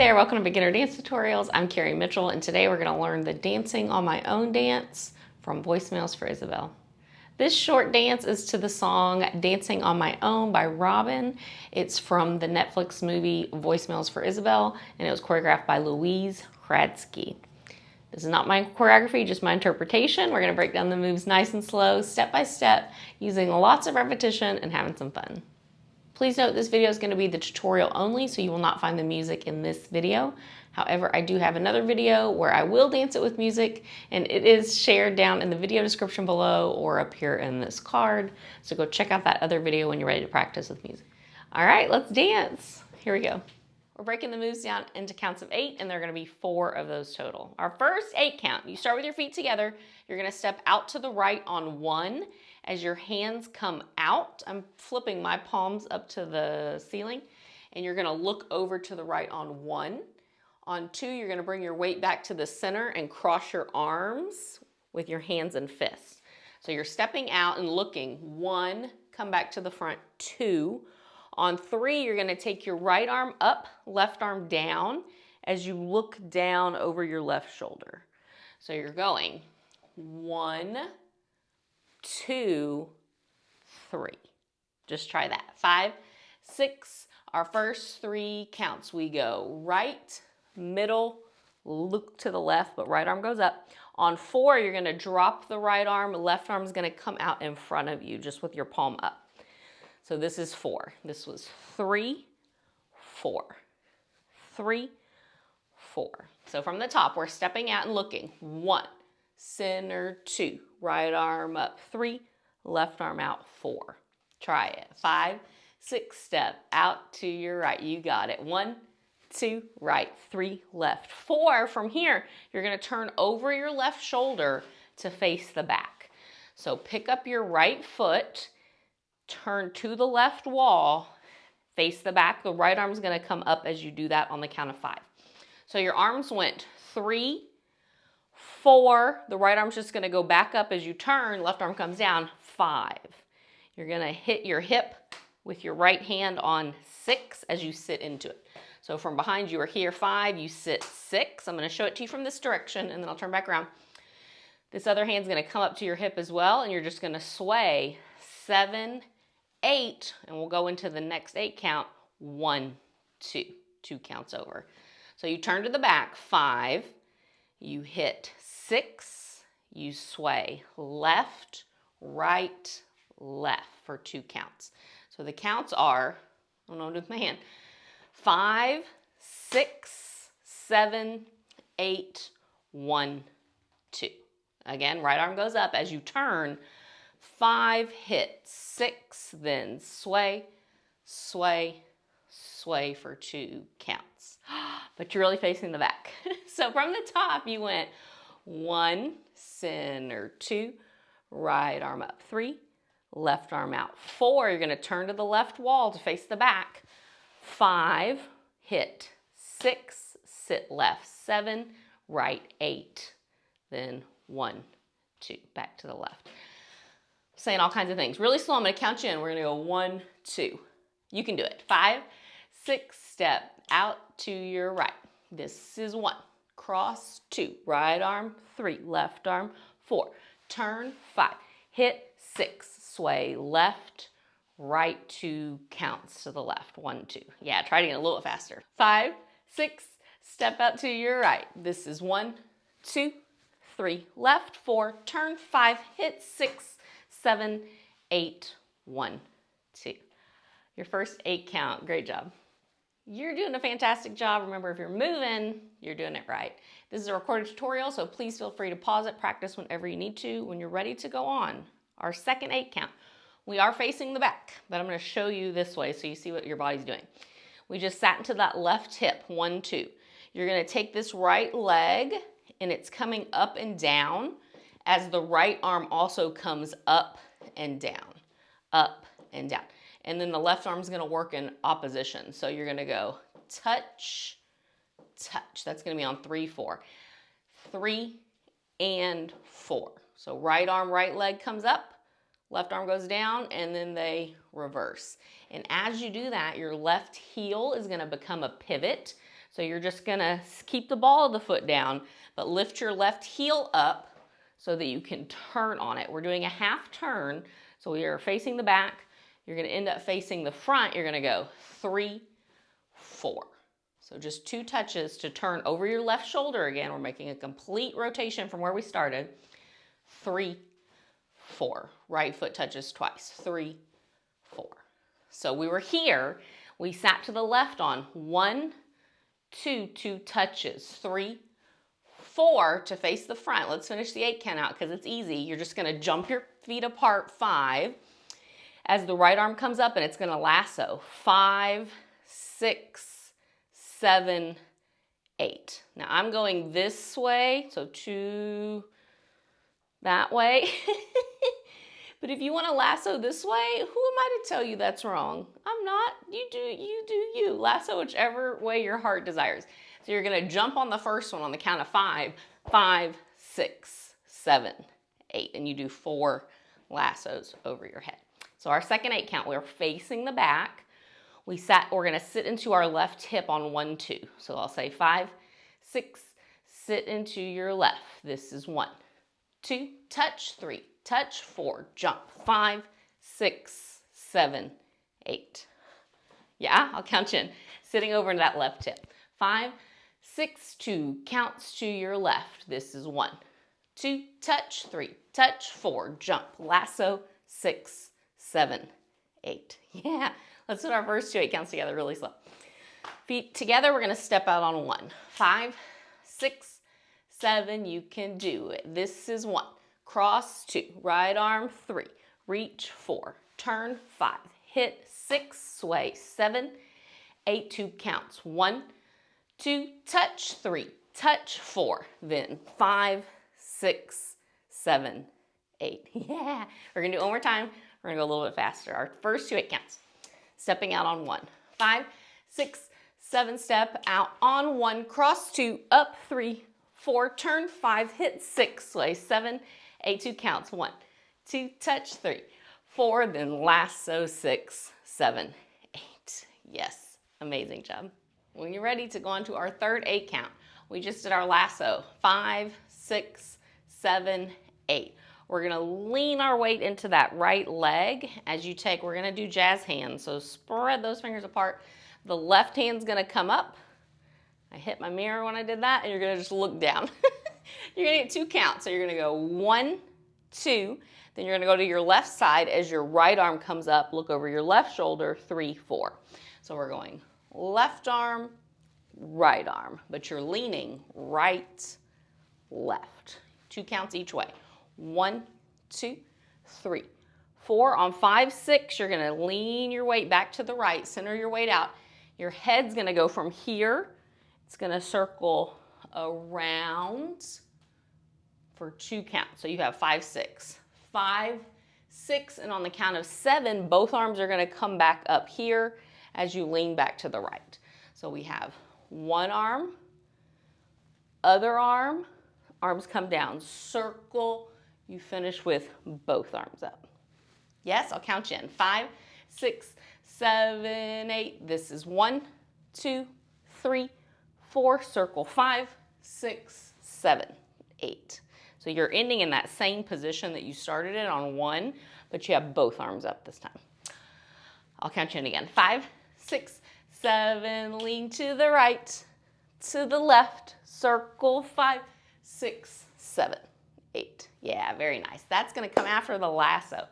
there, welcome to Beginner Dance Tutorials. I'm Carrie Mitchell, and today we're going to learn the Dancing on My Own dance from Voicemails for Isabelle. This short dance is to the song Dancing on My Own by Robyn. It's from the Netflix movie Voicemails for Isabelle, and it was choreographed by Louise, Hradsky. This is not my choreography, just my interpretation. We're going to break down the moves nice and slow, step by step, using lots of repetition and having some fun. Please note this video is going to be the tutorial only, so you will not find the music in this video. However, I do have another video where I will dance it with music, and it is shared down in the video description below or up here in this card. So go check out that other video when you're ready to practice with music. All right, let's dance. Here we go. We're breaking the moves down into counts of 8, and there are going to be 4 of those total. Our first 8 count, you start with your feet together. You're going to step out to the right on 1. As your hands come out, I'm flipping my palms up to the ceiling, and you're going to look over to the right on 1. On 2, you're going to bring your weight back to the center and cross your arms with your hands and fists. So you're stepping out and looking. 1, come back to the front. 2. On 3, you're going to take your right arm up, left arm down as you look down over your left shoulder. So you're going 1, 2, 3. Just try that. 5, 6, our first 3 counts. We go right, middle, look to the left, but right arm goes up. On 4, you're going to drop the right arm. Left arm is going to come out in front of you just with your palm up. So this is 4. This was 3, 4, 3, 4. So from the top, we're stepping out and looking. 1, center, 2, right arm up, 3, left arm out, 4. Try it. 5, 6, step out to your right. You got it. 1, 2, right, 3, left. 4, from here, you're going to turn over your left shoulder to face the back. So pick up your right foot, turn to the left wall, face the back. The right arm is going to come up as you do that on the count of 5. So your arms went 3, 4, the right arm's just going to go back up as you turn, left arm comes down, 5. You're going to hit your hip with your right hand on 6 as you sit into it. So from behind you are here, 5, you sit 6. I'm going to show it to you from this direction, and then I'll turn back around. This other hand's going to come up to your hip as well, and you're just going to sway 7, 8, and we'll go into the next 8 count, 1, 2, 2 counts over. So you turn to the back, 5, you hit 6, you sway left, right, left for 2 counts. So the counts are, I don't know what to do with my hand, 5, 6, 7, 8, 1, 2. Again, right arm goes up as you turn. 5, hit 6, then sway, sway, sway for 2 counts. But you're really facing the back. So from the top, you went 1, center, 2, right arm up, 3, left arm out, 4. You're going to turn to the left wall to face the back. 5, hit 6, sit left, 7, right, 8, then 1, 2, back to the left. Saying all kinds of things. Really slow, I'm going to count you in. We're going to go 1, 2. You can do it. 5, 6, step out to your right. This is 1. Cross, 2. Right arm, 3. Left arm, 4. Turn, 5. Hit, 6. Sway left, right, 2 counts to the left. 1, 2. Yeah, try to get a little bit faster. 5, 6, step out to your right. This is 1, 2, 3. Left, 4. Turn, 5. Hit, 6. 7, 8, 1, 2. Your first 8 count. Great job. You're doing a fantastic job. Remember, if you're moving, you're doing it right. This is a recorded tutorial, so please feel free to pause it, practice whenever you need to. When you're ready to go on, our second 8 count. We are facing the back, but I'm going to show you this way so you see what your body's doing. We just sat into that left hip, 1, 2. You're going to take this right leg, and it's coming up and down as the right arm also comes up and down, up and down. And then the left arm is going to work in opposition. So you're going to go touch, touch. That's going to be on 3, 4. 3 and 4. So right arm, right leg comes up, left arm goes down, and then they reverse. And as you do that, your left heel is going to become a pivot. So you're just gonna keep the ball of the foot down, but lift your left heel up so that you can turn on it. We're doing a half turn, so we are facing the back. You're gonna end up facing the front. You're gonna go 3, 4. So just 2 touches to turn over your left shoulder again. We're making a complete rotation from where we started. 3, 4. Right foot touches twice. 3, 4. So we were here. We sat to the left on 1, 2, 2 touches. 3, 4 to face the front. Let's finish the 8 count out because it's easy. You're just going to jump your feet apart. 5. As the right arm comes up and it's going to lasso. 5, 6, 7, 8. Now I'm going this way, so 2 that way. But if you want to lasso this way, who am I to tell you that's wrong? I'm not. You do you. Lasso whichever way your heart desires. So you're going to jump on the first one on the count of 5. 5, 6, 7, 8. And you do 4 lassos over your head. So our second 8 count, we're facing the back. We're going to sit into our left hip on 1, 2. So I'll say 5, 6, sit into your left. This is 1, 2, touch, 3, touch, 4, jump, 5, 6, 7, 8. Yeah, I'll count you in. Sitting over into that left hip. 5, 6, 2, counts to your left. This is 1, 2, touch, 3, touch, 4, jump, lasso, 6, 7, 8. Yeah, let's put our first 2 8 counts together really slow. Feet together, we're going to step out on 1. 5, 6, 7, you can do it. This is 1. Cross 2, right arm 3, reach 4, turn 5, hit 6, sway 7, 8, 2 counts. 1, 2, touch 3, touch 4, then 5, 6, 7, 8. Yeah, we're gonna do it one more time. We're gonna go a little bit faster. Our first 2 8 counts. Stepping out on 1. 5, 6, 7, step out on 1, cross 2, up 3, 4, turn 5, hit 6, sway 7, 8, 2 counts. 1, 2, touch 3, 4, then lasso 6, 7, 8. Yes, amazing job. When you're ready to go on to our third 8 count, we just did our lasso. 5, 6, 7, 8. We're gonna lean our weight into that right leg as you take, we're gonna do jazz hands. So spread those fingers apart. The left hand's gonna come up. I hit my mirror when I did that, and you're gonna just look down. You're gonna get 2 counts. So you're gonna go 1, 2, then you're gonna go to your left side as your right arm comes up, look over your left shoulder, 3, 4. So we're going left arm, right arm, but you're leaning right, left. 2 counts each way. 1, 2, 3, 4. On 5, 6, you're gonna lean your weight back to the right, center your weight out. Your head's gonna go from here. It's gonna circle around for 2 counts. So you have 5, 6. 5, 6, and on the count of 7, both arms are gonna come back up here as you lean back to the right. So we have 1 arm, other arm, arms come down, circle, you finish with both arms up. Yes, I'll count you in. 5, 6, 7, 8. This is 1, 2, 3, 4, circle 5, 6, 7, 8. So you're ending in that same position that you started in on 1, but you have both arms up this time. I'll count you in again. 5, 6, 7, lean to the right, to the left, circle 5, 6, 7, 8. Yeah, very nice. That's gonna come after the lasso.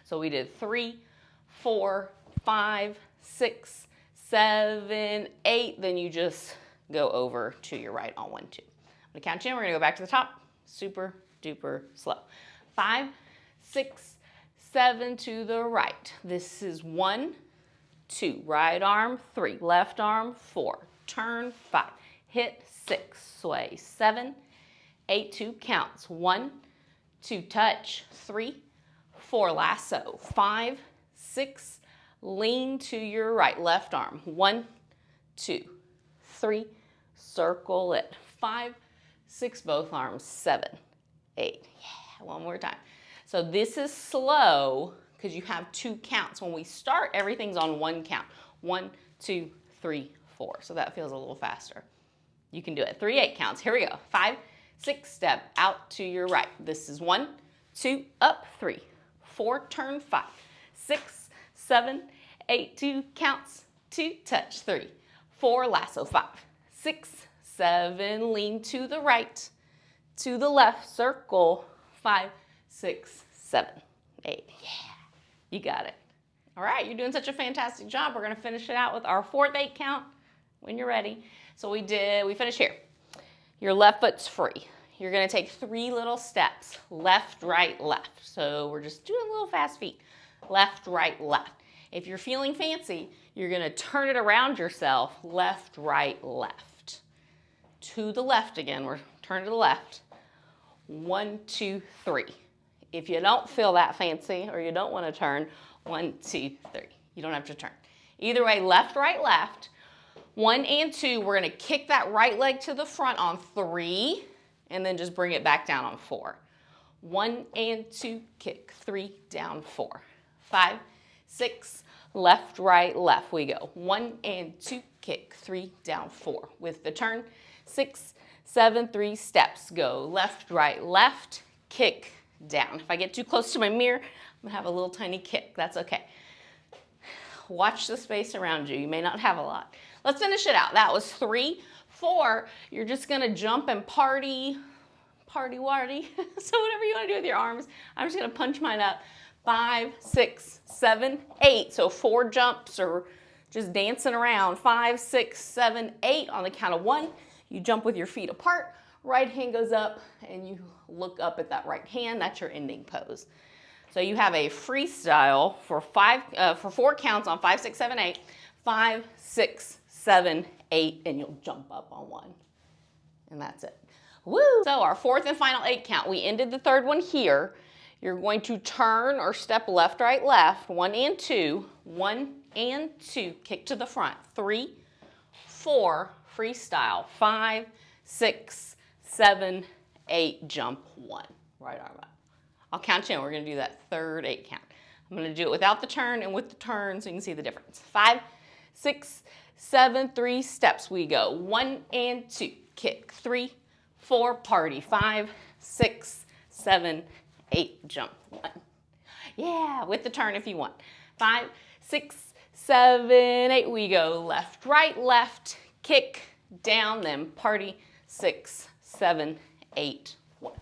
So we did 3, 4, 5, 6, 7, 8. Then you just go over to your right on 1, 2. I'm gonna count you in. We're gonna go back to the top. Super duper slow. 5, 6, 7 to the right. This is 1, 2. Right arm, 3. Left arm, 4. Turn 5. Hit 6. Sway 7, 8. 2 counts. 1, 2. Touch 3, 4. Lasso 5, 6. Lean to your right. Left arm 1, 2, 3. Circle it 5, 6. Both arms 7, 8. Yeah, one more time. So this is slow because you have 2 counts. When we start, everything's on 1 count. 1, 2, 3, 4. So that feels a little faster. You can do it. 3, 8 counts. Here we go. 5, 6, step out to your right. This is 1, 2, up, 3, 4, turn, 5, 6, 7, 8, 2 counts, 2, touch, 3, 4, lasso, 5, 6, 7, lean to the right, to the left, circle, 5, 6, 7, 8. Yeah, you got it. All right, you're doing such a fantastic job. We're gonna finish it out with our 4th 8 count when you're ready. So we finished here. Your left foot's free. You're gonna take 3 little steps, left, right, left. So we're just doing little fast feet. Left, right, left. If you're feeling fancy, you're gonna turn it around yourself, left, right, left. To the left again, we're turning to the left. 1, 2, 3. If you don't feel that fancy or you don't wanna turn, 1, 2, 3. You don't have to turn. Either way, left, right, left. 1 and 2, we're gonna kick that right leg to the front on 3, and then just bring it back down on 4. 1 and 2, kick, 3, down, 4. 5, 6, left, right, left. We go. 1 and 2, kick, 3, down, 4. With the turn, 6, 7, 3 steps. Go left, right, left, kick, down. If I get too close to my mirror, I'm gonna have a little tiny kick. That's okay. Watch the space around you. You may not have a lot. Let's finish it out. That was 3. 4, you're just gonna jump and party warty. So whatever you wanna do with your arms. I'm just gonna punch mine up. 5, 6, 7, 8. So 4 jumps or just dancing around. 5, 6, 7, 8 on the count of 1. You jump with your feet apart. Right hand goes up and you look up at that right hand. That's your ending pose. So you have a freestyle for 4 counts on 5, 6, 7, 8. 5, 6, 7, 8, and you'll jump up on 1. And that's it. Woo! So our 4th and final 8 count. We ended the 3rd one here. You're going to turn or step left, right, left. 1 and 2. 1 and 2. Kick to the front. 3, 4. Freestyle. 5, 6, 7, 8. Jump 1. Right arm up. I'll count you in. We're going to do that 3rd 8 count. I'm going to do it without the turn and with the turn so you can see the difference. 5, 6, 7, 3 steps. We go. 1 and 2. Kick. 3, 4. Party. 5, 6, 7, 8. Jump 1. Yeah, with the turn if you want. 5, 6, 7, 8. We go. Left, right, left. Kick. Down, then party. 6, 7, 8. 1.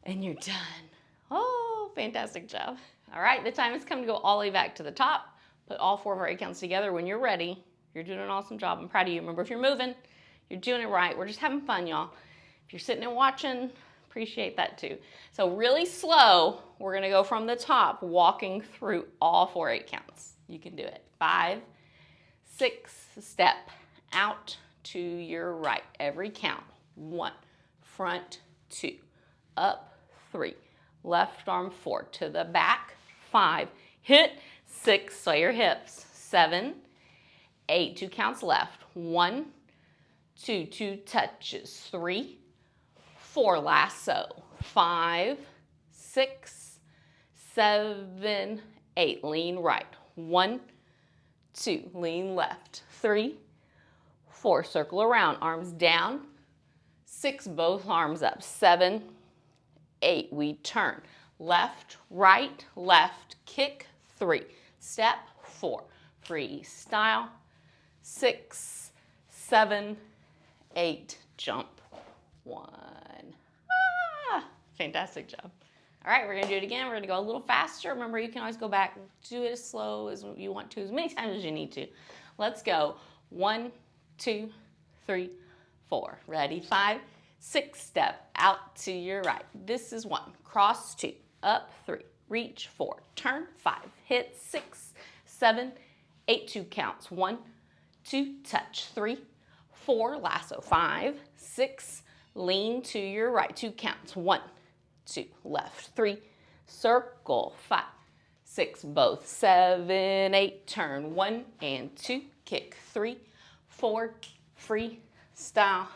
And you're done. Oh, fantastic job. All right, the time has come to go all the way back to the top. Put all 4 of our 8 counts together. When you're ready, you're doing an awesome job. I'm proud of you. Remember, if you're moving, you're doing it right. We're just having fun, y'all. If you're sitting and watching, appreciate that too. So really slow, we're gonna go from the top, walking through all 4 8 counts. You can do it. 5, 6, step out to your right. Every count. 1, front, 2, up, 3, left arm, 4, to the back, 5, hit, 6, sway your hips, 7, 8, 2 counts left, 1, 2, 2 touches, 3, 4, lasso, 5, 6, 7, 8, lean right, 1, 2, lean left, 3, 4, circle around, arms down, 6, both arms up, 7, 8, we turn, left, right, left, kick, 3, step, 4, freestyle, 6, 7, 8, jump, 1. Ah, fantastic job. All right, we're gonna do it again. We're gonna go a little faster. Remember, you can always go back and do it as slow as you want to, as many times as you need to. Let's go. 1, 2, 3, 4. Ready? 5, 6, step out to your right. This is 1. Cross 2, up 3, reach 4, turn 5, hit 6, 7, 8, 2 counts. 1, 2, touch 3, 4, lasso 5, 6, lean to your right. 2 counts. 1, 2, left 3, circle 5, 6, both 7, 8, turn 1 and 2, kick 3, 4, freestyle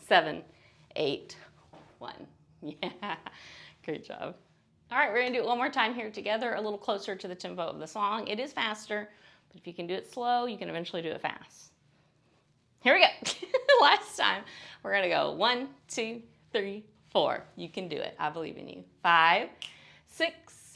7, 8, 1. Yeah, great job. All right, we're gonna do it one more time here together, a little closer to the tempo of the song. It is faster, but if you can do it slow, you can eventually do it fast. Here we go. Last time. We're gonna go 1, 2, 3, 4. You can do it. I believe in you. 5, 6,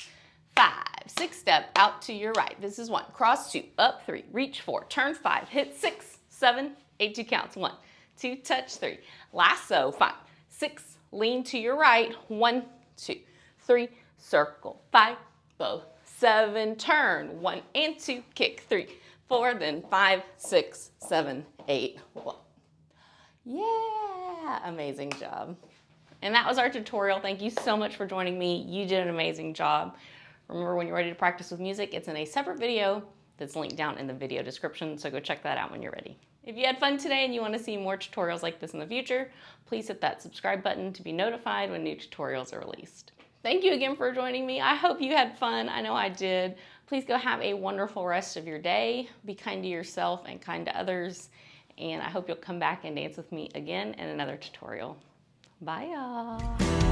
5. 6 step out to your right. This is 1. Cross 2, up 3, reach 4, turn 5, hit 6, 7, 8, 2 counts. 1, 2, touch 3. Lasso 5, 6, lean to your right. 1, 2, 3, circle 5, bow 7, turn 1 and 2, kick 3, 4, then 5, 6, 7, 8, 1. Yeah, amazing job. And that was our tutorial. Thank you so much for joining me. You did an amazing job. Remember, when you're ready to practice with music, it's in a separate video that's linked down in the video description, so go check that out when you're ready. If you had fun today and you want to see more tutorials like this in the future, please hit that subscribe button to be notified when new tutorials are released. Thank you again for joining me. I hope you had fun. I know I did. Please go have a wonderful rest of your day. Be kind to yourself and kind to others. And I hope you'll come back and dance with me again in another tutorial. Bye, y'all.